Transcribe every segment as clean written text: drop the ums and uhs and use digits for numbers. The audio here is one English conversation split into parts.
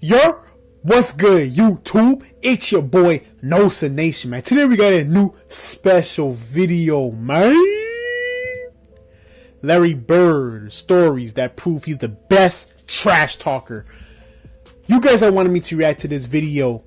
Yo, what's good, YouTube? It's your boy NosaaNation, man. Today we got a new special video, man. Larry Bird stories that prove he's the best trash talker. You guys have wanted me to react to this video,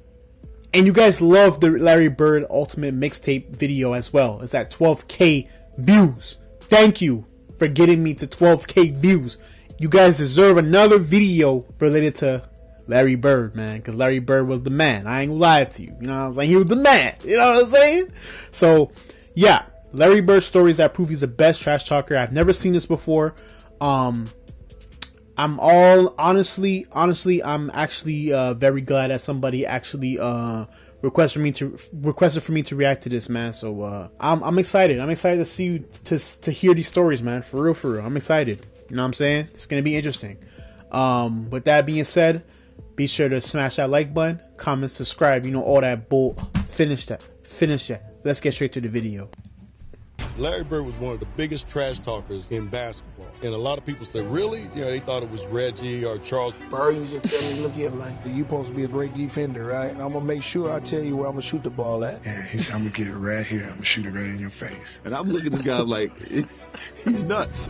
and you guys love the Larry Bird Ultimate Mixtape video as well. It's at 12K views. Thank you for getting me to 12K views. You guys deserve another video related to Larry Bird, man, because Larry Bird was the man. I ain't gonna lie to you. You know what I'm saying? He was the man. You know what I'm saying? So, yeah. Larry Bird stories that prove he's the best trash talker. I've never seen this before. I'm actually very glad that somebody actually requested for me to react to this, man. So I'm excited. I'm excited to see to hear these stories, man. For real. I'm excited. You know what I'm saying? It's gonna be interesting. With that being said, be sure to smash that like button, comment, subscribe. You know, all that bull. Finish that. Let's get straight to the video. Larry Bird was one of the biggest trash talkers in basketball. And a lot of people say, really? You know, they thought it was Reggie or Charles. Bird used to tell me, look here, man. You're supposed to be a great defender, right? And I'm going to make sure I tell you where I'm going to shoot the ball at. Yeah, he said, I'm going to get it right here. I'm going to shoot it right in your face. And I'm looking at this guy like, he's nuts.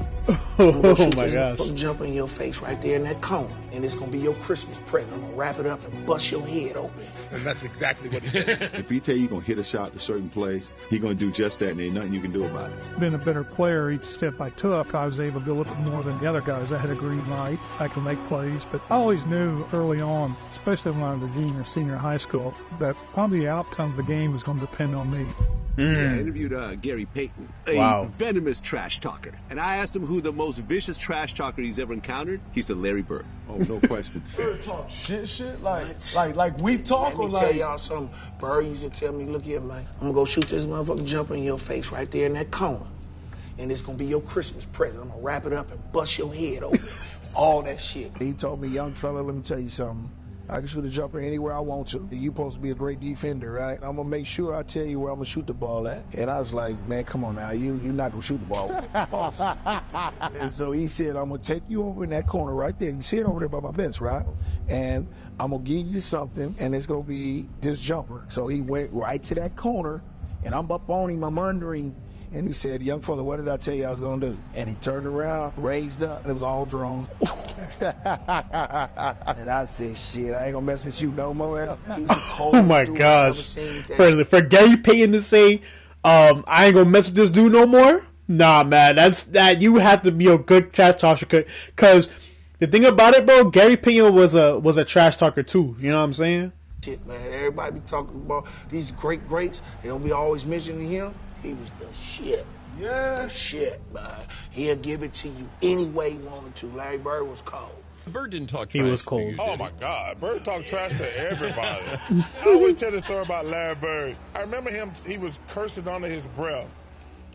Oh, my gosh. Jump in your face right there in that corner. And it's going to be your Christmas present. I'm going to wrap it up and bust your head open. And that's exactly what he did. If he tell you you're going to hit a shot to a certain place, he's going to do just that, and ain't nothing you can do about it. Being a better player each step I took, I was able to do a little bit more than the other guys. I had a green light. I could make plays. But I always knew early on, especially when I was a junior, senior high school, that probably the outcome of the game was going to depend on me. Yeah, I interviewed Gary Payton, a venomous trash talker. And I asked him who the most vicious trash talker he's ever encountered. He said Larry Bird. Oh, no question. Bird talk shit like we talk. Let me tell y'all something. Bird used to tell me, look here, man. I'm going to go shoot this motherfucking jumper in your face right there in that corner. And it's going to be your Christmas present. I'm going to wrap it up and bust your head open. All that shit. He told me, young fella, let me tell you something. I can shoot a jumper anywhere I want to. You're supposed to be a great defender, right? I'm going to make sure I tell you where I'm going to shoot the ball at. And I was like, man, come on now. You're not going to shoot the ball. And so he said, I'm going to take you over in that corner right there. You see it over there by my bench, right? And I'm going to give you something, and it's going to be this jumper. So he went right to that corner, and I'm up on him. I'm under him. And he said, young fella, what did I tell you I was going to do? And he turned around, raised up, and it was all drones. And I said, shit, I ain't going to mess with you no more. Oh, my gosh. For Gary Payton to say, I ain't going to mess with this dude no more? Nah, man, that you have to be a good trash talker. Because the thing about it, bro, Gary Payton was a trash talker, too. You know what I'm saying? Shit, man, everybody be talking about these greats. They don't be always mentioning him. He was the shit. Yeah. The shit, man. He'll give it to you any way he wanted to. Larry Bird was cold. Bird didn't talk trash. He was cold. Oh, my God. Bird talked trash to everybody. I always tell the story about Larry Bird. I remember him, he was cursing under his breath.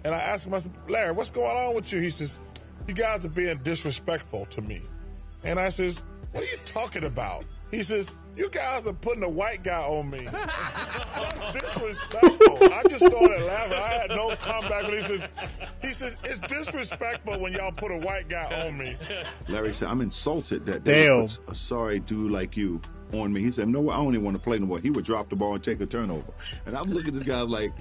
And I asked him, I said, Larry, what's going on with you? He says, you guys are being disrespectful to me. And I says, what are you talking about? He says, you guys are putting a white guy on me. That's disrespectful. I just started laughing. I had no comeback. But he says, it's disrespectful when y'all put a white guy on me. Larry said, I'm insulted that they put a sorry dude like you on me. He said, no, I don't even want to play no more. He would drop the ball and take a turnover. And I'm looking at this guy like,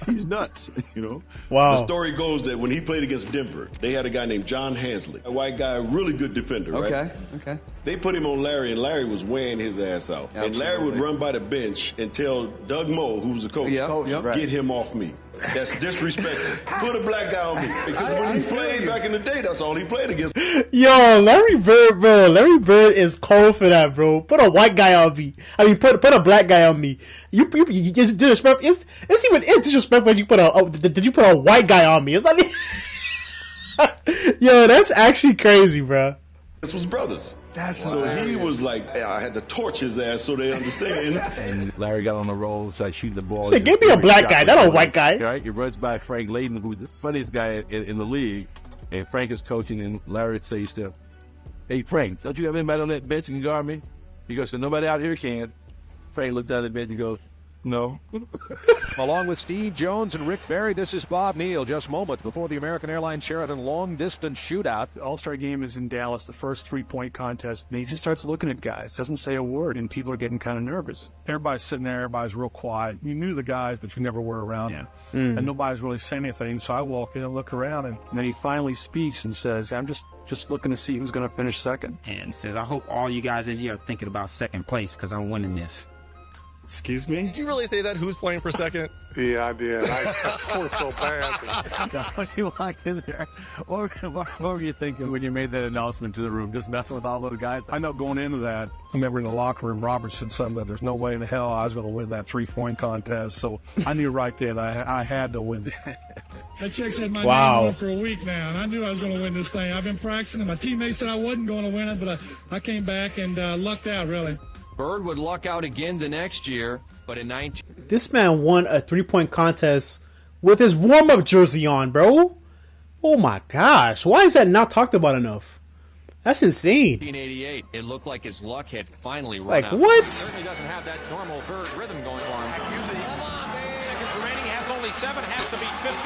he's nuts, you know? Wow. The story goes that when he played against Denver, they had a guy named John Hansley, a white guy, a really good defender, right? Okay. They put him on Larry, and Larry was wearing his ass out. Absolutely. And Larry would run by the bench and tell Doug Moe, who was the coach, get him off me. That's disrespectful. Put a black guy on me. Because when he played back in the day, that's all he played against. Yo, Larry Bird, bro. Larry Bird is cold for that, bro. Put a white guy on me. I mean, put a black guy on me. You it's disrespectful. It's disrespectful when you put did you put a white guy on me? It's like, yo, that's actually crazy, bro. This was brothers. So he was like, I had to torch his ass so they understand. And Larry got on the roll, so I shoot the ball. Say, give me a black guy, not a white guy. Right? He runs by Frank Layden, who's the funniest guy in the league. And Frank is coaching, and Larry says to him, hey, Frank, don't you have anybody on that bench that can guard me? He goes, so nobody out here can. Frank looked down at the bench and goes, No. Along with Steve Jones and Rick Barry, this is Bob Neal. Just moments before the American Airlines Sheraton long-distance shootout. The All-Star game is in Dallas, the first three-point contest, and he just starts looking at guys, doesn't say a word, and people are getting kind of nervous. Everybody's sitting there, everybody's real quiet. You knew the guys, but you never were around them. And nobody's really saying anything, so I walk in and look around, and then he finally speaks and says, I'm just looking to see who's going to finish second. And says, I hope all you guys in here are thinking about second place because I'm winning this. Excuse me? Did you really say that? Who's playing for second? Yeah, I did. I felt so bad. When you walked in there, what were you thinking when you made that announcement to the room? Just messing with all those guys? I know going into that, I remember in the locker room, Robert said something that there's no way in the hell I was going to win that three-point contest. So I knew right then I had to win. That chick's had my name on it for a week now, and I knew I was going to win this thing. I've been practicing, and my teammates said I wasn't going to win it, but I came back and lucked out, really. Bird would luck out again the next year, but in 19... This man won a three-point contest with his warm-up jersey on, bro. Oh my gosh. Why is that not talked about enough? That's insane. 1988, it looked like his luck had finally run like, out. What? He certainly doesn't have that normal Bird rhythm going for him. Seconds remaining, has only 7, has to beat 15.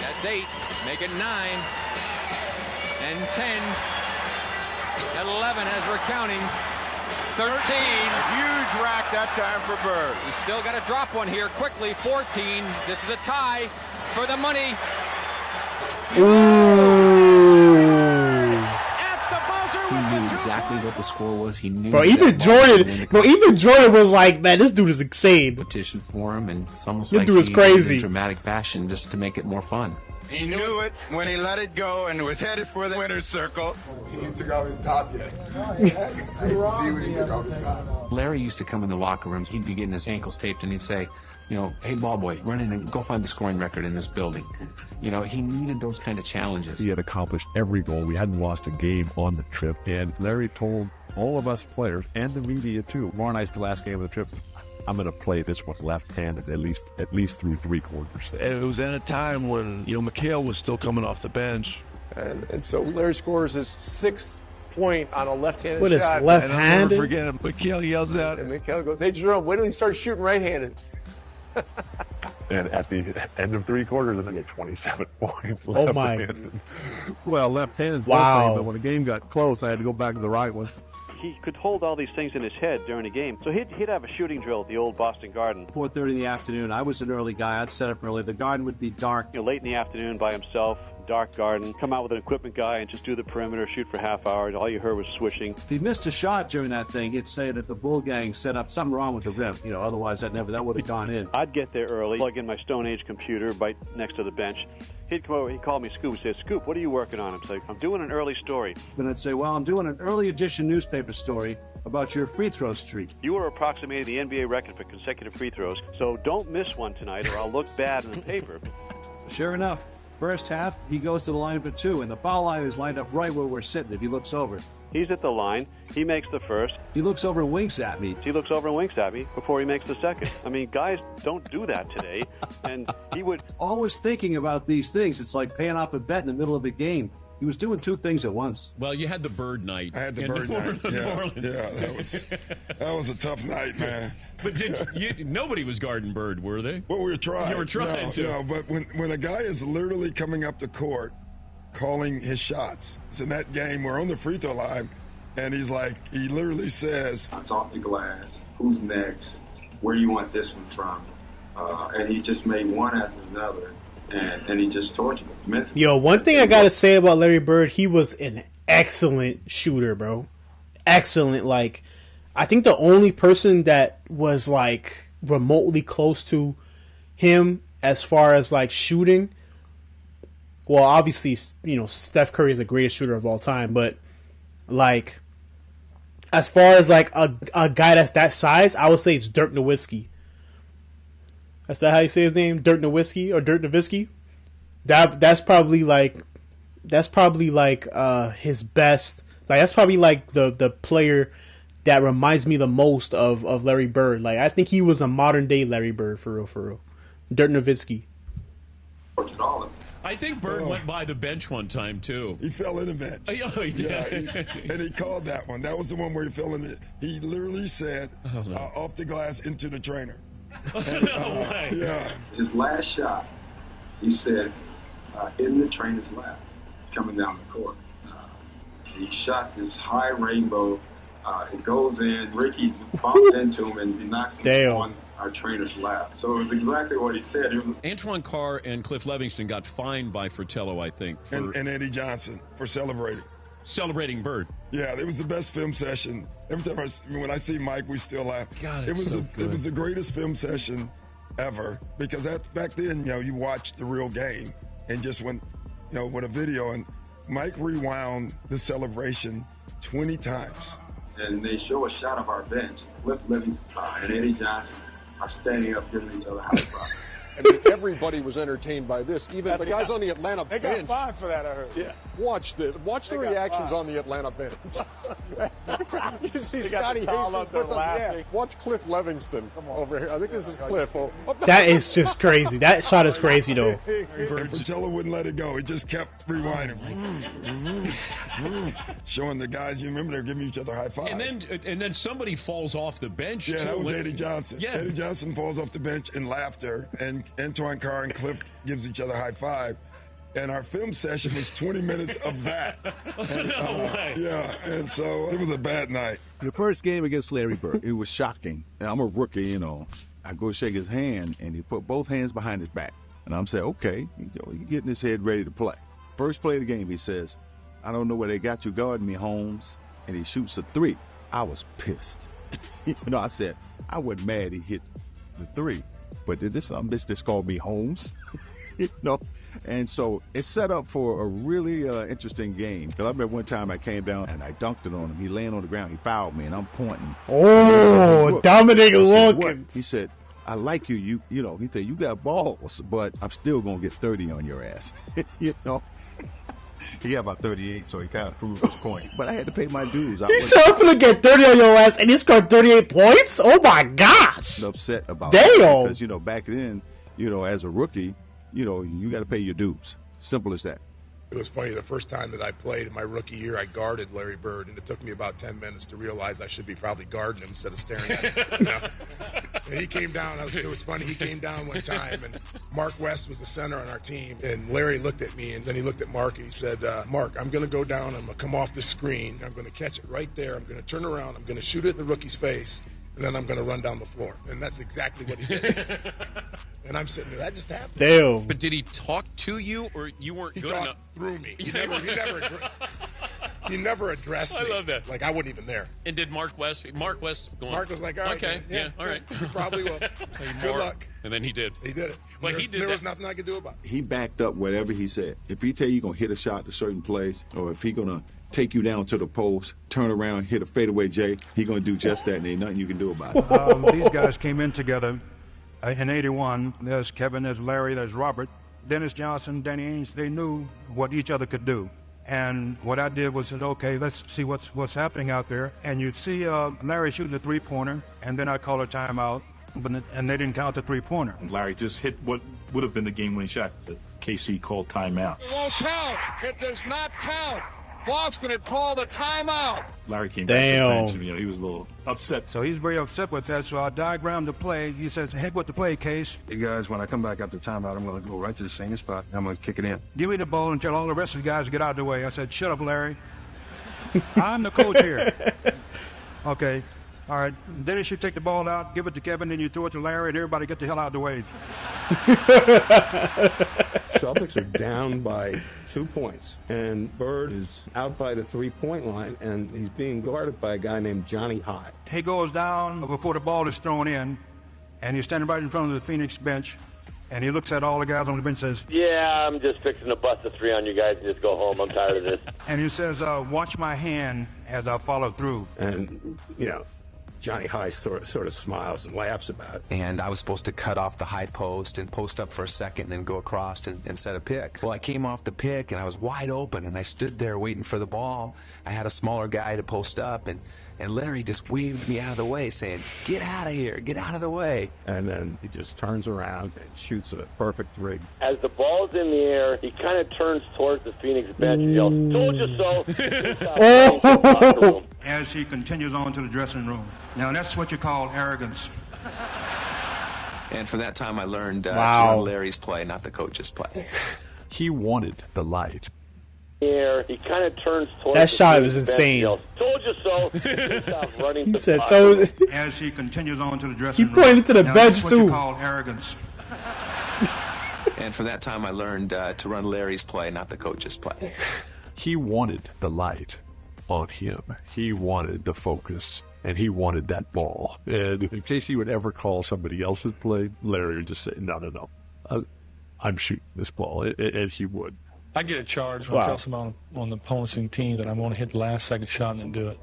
That's 8, make it 9, and 10, and 11 as we're counting. 13. A huge rack that time for Bird. He's still got to drop one here quickly. 14. This is a tie for the money. Ooh. At the buzzer. He knew exactly what the score was. He knew. Bro, even Jordan was like, man, this dude is insane. Petition for him, and it's almost this like dude is crazy. in dramatic fashion just to make it more fun. He knew it when he let it go and was headed for the winner's circle. He didn't take off his top yet. I didn't see when he took off his top. Larry used to come in the locker rooms. He'd be getting his ankles taped, and he'd say, you know, hey, ball boy, run in and go find the scoring record in this building. You know, he needed those kind of challenges. He had accomplished every goal. We hadn't lost a game on the trip. And Larry told all of us players and the media, too, tomorrow night's the last game of the trip. I'm going to play this one left-handed at least through three quarters. And it was at a time when, you know, McHale was still coming off the bench. And so Larry scores his 6th point on a left-handed shot. What is left-handed? I'll never forget him. McHale yells out. And McHale goes, hey, Jerome, wait till he starts shooting right-handed. And at the end of three quarters, I get 27 points. Oh, my. Well, left-handed's wow. one thing, but when the game got close, I had to go back to the right one. He could hold all these things in his head during a game. So he'd have a shooting drill at the old Boston Garden. 4:30 in the afternoon. I was an early guy. I'd set up early. The garden would be dark. You know, late in the afternoon by himself, dark garden. Come out with an equipment guy and just do the perimeter, shoot for half hour. All you heard was swishing. If he missed a shot during that thing, he'd say that the Bull Gang set up something wrong with the rim. You know, otherwise that would have gone in. I'd get there early, plug in my Stone Age computer right next to the bench. He'd come over, he'd call me Scoop, say, Scoop, what are you working on? I'm saying, I'm doing an early story. Then I'd say, well, I'm doing an early edition newspaper story about your free throw streak. You are approximating the NBA record for consecutive free throws, so don't miss one tonight or I'll look bad in the paper. Sure enough, first half, he goes to the line for 2, and the foul line is lined up right where we're sitting if he looks over. He's at the line. He makes the first. He looks over and winks at me. He looks over and winks at me before he makes the second. I mean, guys don't do that today. And he would... Always thinking about these things. It's like paying off a bet in the middle of a game. He was doing two things at once. Well, you had the Bird night. I had the Bird night. Yeah, that was a tough night, man. But nobody was guarding Bird, were they? Well, we were trying. You were trying to. No, but when a guy is literally coming up the court, calling his shots. It's in that game, we're on the free throw line, and he literally says, "It's off the glass. Who's next? Where do you want this one from?" And he just made one after another, and he just tortured him. Yo, one thing I gotta say about Larry Bird, he was an excellent shooter, bro. Excellent. Like, I think the only person that was like remotely close to him as far as like shooting, well, obviously, you know, Steph Curry is the greatest shooter of all time, but like, as far as like a guy that's that size, I would say it's Dirk Nowitzki. That's that how you say his name? Dirk Nowitzki or Dirk Nowitzki? That's probably like his best. Like, that's probably like the player that reminds me the most of Larry Bird. Like, I think he was a modern day Larry Bird for real. Dirk Nowitzki. I think Bird went by the bench one time too. He fell in the bench. Oh, he did. Yeah, and he called that one. That was the one where he fell in it. He literally said, off the glass into the trainer. Yeah. His last shot, he said, in the trainer's lap, coming down the court. He shot this high rainbow. It goes in. Ricky bumps into him and he knocks him on our trainer's lap. So it was exactly what he said. Antoine Carr and Cliff Levingston got fined by Fratello, I think. And Eddie Johnson for celebrating. Celebrating Bird. Yeah, it was the best film session. Every time when I see Mike, we still laugh. God, it was the greatest film session ever because back then, you watched the real game and just went, with a video. And Mike rewound the celebration 20 times. And they show a shot of our bench. Cliff Livingston and Eddie Johnson are standing up giving each other high fives. I mean, everybody was entertained by this. Even the guys on the Atlanta bench. They got fined for that, I heard. Yeah. Watch the reactions on the Atlanta bench. You see Scotty Hastings watch Cliff Levingston over here. I think this is Cliff. That is just crazy. That shot is crazy, though. And Fratello wouldn't let it go. He just kept rewinding. Showing the guys, you remember they're giving each other high five. And then somebody falls off the bench. Yeah, too. that was Eddie Johnson. Yeah. Eddie Johnson falls off the bench in laughter, and Antoine Carr and Cliff gives each other high five. And our film session was 20 minutes of that. And, yeah, and so it was a bad night. The first game against Larry Bird, it was shocking. And I'm a rookie, I go shake his hand, and he put both hands behind his back. And I'm saying, okay, he's getting his head ready to play. First play of the game, he says, I don't know where they got you guarding me, Holmes. And he shoots a 3. I was pissed. I said, I wasn't mad he hit the 3. But this bitch just called me Holmes. And so it's set up for a really interesting game. Because I remember one time I came down and I dunked it on him. He laying on the ground. He fouled me, and I'm pointing. Oh, Dominic Wilkins. He said, I like you. He said, you got balls, but I'm still going to get 30 on your ass. He got about 38, so he kind of proved his point. But I had to pay my dues. He said, I'm going to get 30 on your ass, and he scored 38 points? Oh, my gosh. Upset about Damn. Because, back then, as a rookie, you got to pay your dues. Simple as that. It was funny, the first time that I played in my rookie year, I guarded Larry Bird, and it took me about 10 minutes to realize I should be probably guarding him instead of staring at him. And he came down, it was funny, he came down one time, and Mark West was the center on our team, and Larry looked at me, and then he looked at Mark, and he said, Mark, I'm going to go down, I'm going to come off the screen, I'm going to catch it right there, I'm going to turn around, I'm going to shoot it in the rookie's face, and then I'm going to run down the floor. And that's exactly what he did. And I'm sitting there. That just happened. Damn. But did he talk to you, or you weren't good enough? He talked through me. He never addressed me. I love that. Like I wasn't even there. And did Mark West going, Mark was like, all right. Okay, yeah, all right. You probably will. Good luck. And then he did. He did it. Well, there was nothing I could do about it. He backed up whatever he said. If he tell you he's going to hit a shot to a certain place, or if he's going to take you down to the post, turn around, hit a fadeaway J, he's going to do just that, and ain't nothing you can do about it. These guys came in together in 81. There's Kevin, there's Larry, there's Robert. Dennis Johnson, Danny Ainge, they knew what each other could do. And what I did was said, okay, let's see what's happening out there. And you'd see Larry shooting a three-pointer, and then I call a timeout, and they didn't count the three-pointer. Larry just hit what would have been the game-winning shot that KC called timeout. It won't count. It does not count. Boston had called a timeout. Larry came back to the bench, and he was a little upset. So he's very upset with that, so I diagrammed the play. He says, head with the play, Case. Hey, guys, when I come back after timeout, I'm going to go right to the same spot. I'm going to kick it in. Give me the ball and tell all the rest of the guys to get out of the way. I said, shut up, Larry. I'm the coach here. Okay. All right. Then you should take the ball out, give it to Kevin, then you throw it to Larry, and everybody get the hell out of the way. Celtics are down by 2 points, and Bird is out by the three-point line, and he's being guarded by a guy named Johnny High. He goes down before the ball is thrown in, and he's standing right in front of the Phoenix bench, and he looks at all the guys on the bench and says, yeah, I'm just fixing to bust a 3 on you guys and just go home. I'm tired of this. And he says, watch my hand as I follow through. And, Johnny High sort of smiles and laughs about it. And I was supposed to cut off the high post and post up for a second and then go across and set a pick. Well, I came off the pick and I was wide open and I stood there waiting for the ball. I had a smaller guy to post up and Larry just waved me out of the way saying, get out of here, get out of the way. And then he just turns around and shoots a perfect 3. As the ball's in the air, he kind of turns towards the Phoenix bench and yells, told you so. As he continues on to the dressing room. Now, that's what you call arrogance. And from that time, I learned to Wow. run Larry's play, not the coach's play. He wanted the light. Here, he kind of turns towards That the shot was bench, insane. yells, "Told you so!" He stops running He to said, the "Told." locker room. As he continues on to the dressing He room. pointed to the Now, bench, this is what you too. call arrogance. And from that time, I learned to run Larry's play, not the coach's play. He wanted the light on him. He wanted the focus, and he wanted that ball. And if Casey would ever call somebody else's play, Larry would just say, no. I'm shooting this ball, and he would. I get a charge when I tell someone on the opposing team that I'm going to hit the last second shot and then do it.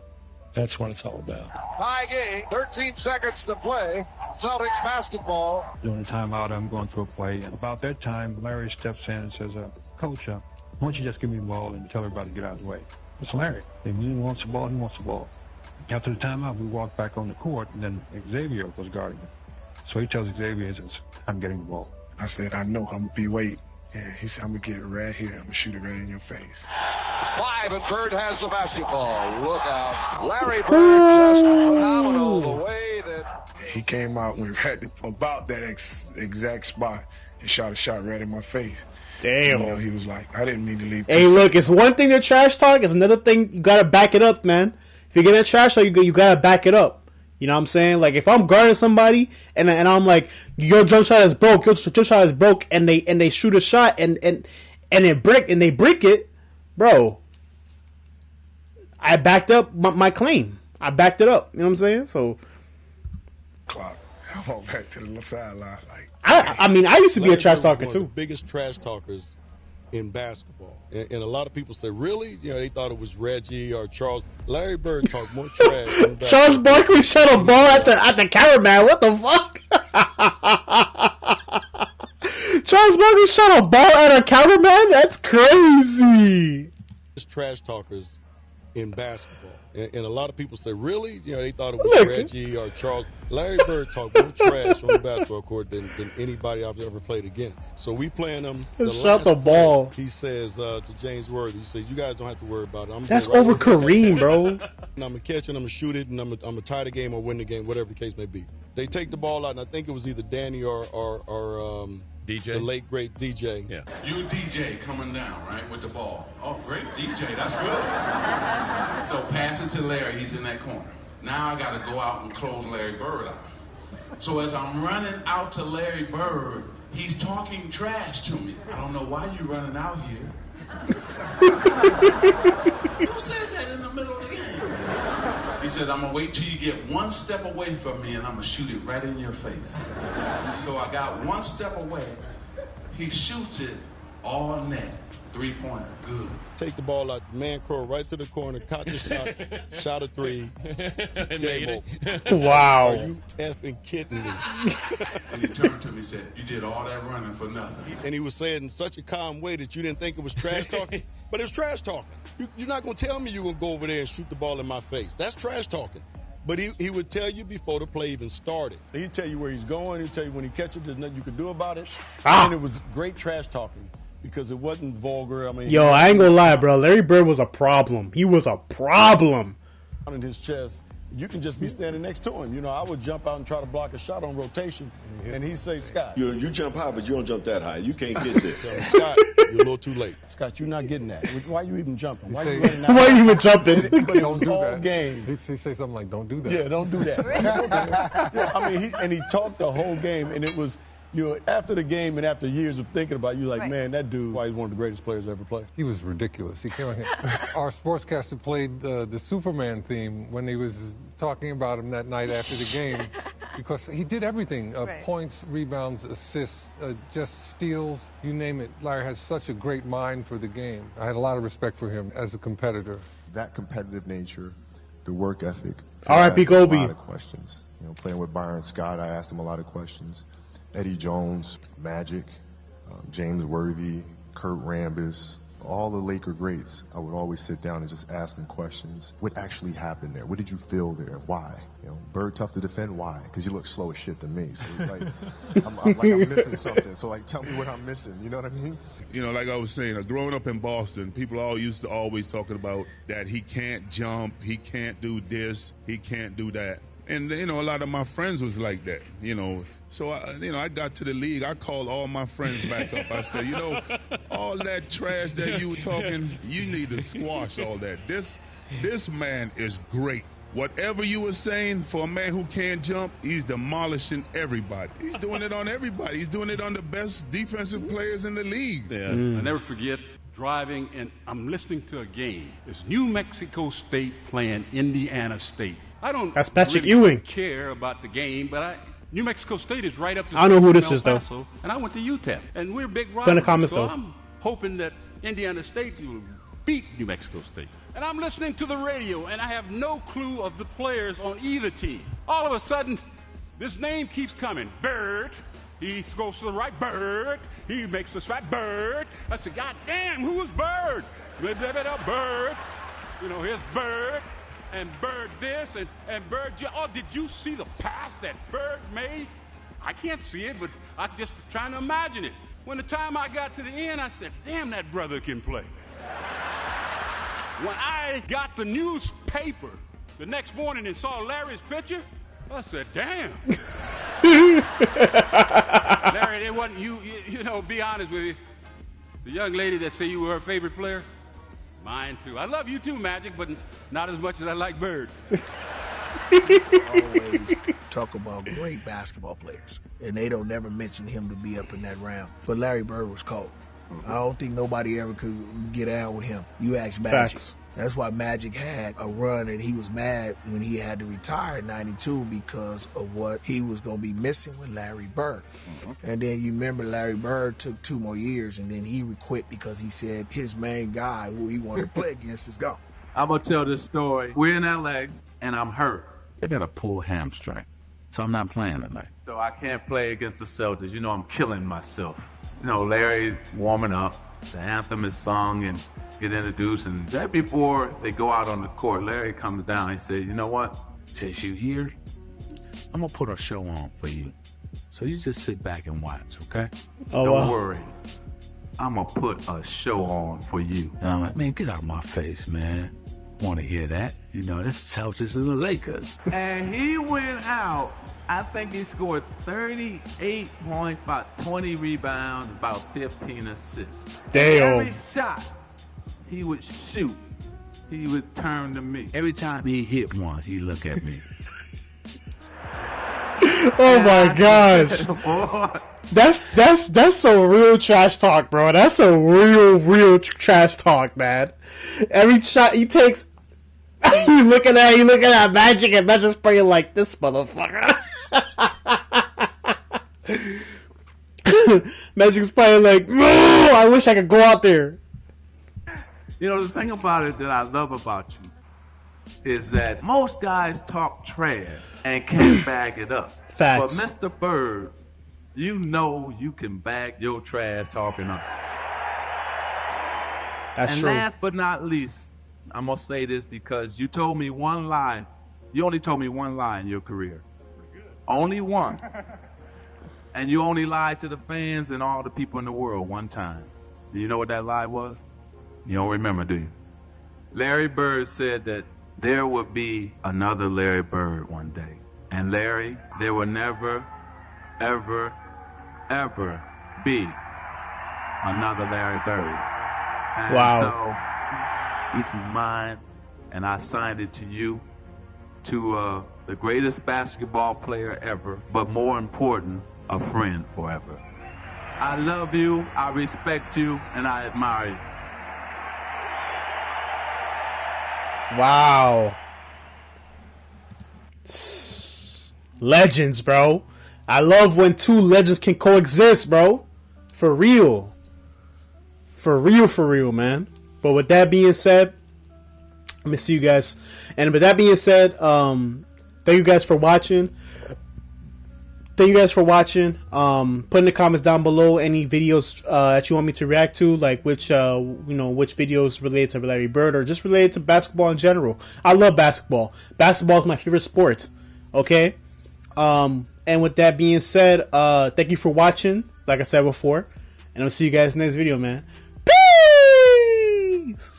That's what it's all about. Tie game, 13 seconds to play. Celtics basketball. During the timeout, I'm going through a play. And about that time, Larry steps in and says, Coach, why don't you just give me the ball and tell everybody to get out of the way? It's Larry. If he wants the ball, he wants the ball. After the timeout, we walked back on the court, and then Xavier was guarding him. So he tells Xavier, he says, I'm getting the ball. I said, I know, I'm going to be waiting. And he said, I'm going to get it right here. I'm going to shoot it right in your face. 5, and Bird has the basketball. Look out. Larry Bird, just phenomenal the way that... He came out when about that exact spot and shot a shot right in my face. Damn. You know, he was like, I didn't mean to leave. Hey, look, it's one thing to trash talk. It's another thing you gotta back it up, man. If you're gonna trash talk, you gotta back it up. You know what I'm saying? Like if I'm guarding somebody and I'm like, your jump shot is broke, your jump shot is broke, and they shoot a shot and they break it, bro. I backed up my claim. I backed it up. You know what I'm saying? So. Clock. I went back to the sideline. Like I mean, I used to be a trash talker one too. of the biggest trash talkers in basketball, and a lot of people say, "Really?" You know, they thought it was Reggie or Charles. Larry Bird talked more trash. In Charles Barkley shot a ball at the cameraman. What the fuck? Charles Barkley shot a ball at a cameraman. That's crazy. Trash talkers in basketball, and a lot of people say, "Really?" You know, they thought it was Reggie or Charles. Larry Bird talked more trash on the basketball court than anybody I've ever played against. So we playing them. Shot the ball. He says to James Worthy, he says, "You guys don't have to worry about it. That's over Kareem, bro." And I'm gonna catch it, I'm gonna shoot it, and I'm gonna tie the game or win the game, whatever the case may be. They take the ball out, and I think it was either Danny or DJ, the late great DJ. Yeah. You DJ coming down, right, with the ball. Oh, great DJ, that's good. So pass it to Larry, he's in that corner. Now I got to go out and close Larry Bird out. So as I'm running out to Larry Bird, he's talking trash to me. I don't know why you running out here. Who says that in the middle of the game? He said, I'm going to wait till you get one step away from me and I'm going to shoot it right in your face. So I got one step away. He shoots it all net. 3-pointer, good. Take the ball out, man crow right to the corner, caught the shot, shot a 3. Made it. Wow. Are you effing kidding me? And he turned to me and said, you did all that running for nothing. And he was saying in such a calm way that you didn't think it was trash talking, but it was trash talking. You're not going to tell me you're going to go over there and shoot the ball in my face. That's trash talking. But he would tell you before the play even started. He'd tell you where he's going. He'd tell you when he catches it, there's nothing you can do about it. And it was great trash talking. Because it wasn't vulgar. I mean, yo, I ain't gonna lie, bro. Larry Bird was a problem. He was a problem. In his chest, you can just be standing next to him. You know, I would jump out and try to block a shot on rotation, and he'd say, "Scott, you jump high, but you don't jump that high. You can't get this." So, Scott, you're a little too late. Scott, you're not getting that. Why are you even jumping? Why are you running out? Why are you even jumping? But it was all game. He'd say something like, "Don't do that." Yeah, don't do that. Yeah, I mean, he talked the whole game, and it was. You know, after the game and after years of thinking about it, you're like, man, that dude, why he's one of the greatest players ever played. He was ridiculous. He came on here. Our sportscaster played the Superman theme when he was talking about him that night after the game because he did everything, points, rebounds, assists, just steals, you name it. Larry has such a great mind for the game. I had a lot of respect for him as a competitor. That competitive nature, the work ethic. R.I.P. Kobe. A lot of questions. You know, playing with Byron Scott, I asked him a lot of questions. Eddie Jones, Magic, James Worthy, Kurt Rambis, all the Laker greats, I would always sit down and just ask them questions. What actually happened there? What did you feel there? Why? You know, Bird tough to defend. Why? Because you look slow as shit to me. So like, I'm missing something. So like, tell me what I'm missing. You know what I mean? You know, like I was saying, growing up in Boston, people all used to always talking about that he can't jump, he can't do this, he can't do that. And, you know, a lot of my friends was like that, you know. So, I got to the league. I called all my friends back up. I said, all that trash that you were talking, you need to squash all that. This man is great. Whatever you were saying, for a man who can't jump, he's demolishing everybody. He's doing it on everybody. He's doing it on the best defensive players in the league. Yeah. I never forget driving, and I'm listening to a game. It's New Mexico State playing Indiana State. That's Patrick Ewing. Care about the game, but New Mexico State is right up the I don't know who this from is, El though. Paso, and I went to UTEP, and we're big Put in the rivals. comments, So though. I'm hoping that Indiana State will beat New Mexico State. And I'm listening to the radio, and I have no clue of the players on either team. All of a sudden, this name keeps coming. Bird. He goes to the right. Bird. He makes the shot. Bird. I said, God damn, who is Bird? Bird. Here's Bird. And Bird this, and Bird. Oh, did you see the pass that Bird made? I can't see it, but I'm just trying to imagine it. When the time I got to the end, I said, damn, that brother can play. When I got the newspaper the next morning and saw Larry's picture, I said, damn. Larry, it wasn't you, be honest with you. The young lady that said you were her favorite player, mine too. I love you too, Magic, but not as much as I like Bird. Always talk about great basketball players, and they don't never mention him to be up in that round. But Larry Bird was cold. I don't think nobody ever could get out with him. You ask Magic. Facts. That's why Magic had a run, and he was mad when he had to retire in '92 because of what he was going to be missing with Larry Bird. And then you remember Larry Bird took 2 more years, and then he quit because he said his main guy who he wanted to play against is gone. I'm going to tell this story. We're in L.A., and I'm hurt. I got a pulled hamstring, so I'm not playing tonight. So I can't play against the Celtics. I'm killing myself. Larry warming up. The anthem is sung and get introduced. And right before they go out on the court, Larry comes down. He says, you know what? Since you're here, I'm going to put a show on for you. So you just sit back and watch, okay? Don't worry. I'm going to put a show on for you. And I'm like, man, get out of my face, man. Want to hear that? This Celtics and the Lakers. And he went out. I think he scored 38 points, about 20 rebounds, about 15 assists. Damn. Every shot he would shoot, he would turn to me. Every time he hit one, he look at me. Oh my gosh. That's some real trash talk, bro. That's a real trash talk, man. Every shot he takes, you looking at Magic, and Magic's praying like, this motherfucker. Magic's probably like, no, I wish I could go out there. The thing about it that I love about you is that most guys talk trash and can't back it up. Facts. But Mr. Bird, you can back your trash talking up. That's true. And last but not least, I'm going to say this because you told me one lie. You only told me one lie in your career. Only one. And you only lied to the fans and all the people in the world one time. Do you know what that lie was? You don't remember, do you? Larry Bird said that there would be another Larry Bird one day. And Larry, there will never, ever, ever be another Larry Bird. And wow. So, he's mine, and I signed it to you, to the greatest basketball player ever, but more important, a friend forever. I love you, I respect you, and I admire you. Wow. Legends, bro. I love when 2 legends can coexist, bro. For real. For real, man. But with that being said, let me see you guys. And with that being said, thank you guys for watching. Put in the comments down below any videos that you want me to react to, like which videos related to Larry Bird or just related to basketball in general. I love basketball. Basketball is my favorite sport. Okay. And with that being said, thank you for watching. Like I said before, and I'll see you guys in the next video, man. Peace.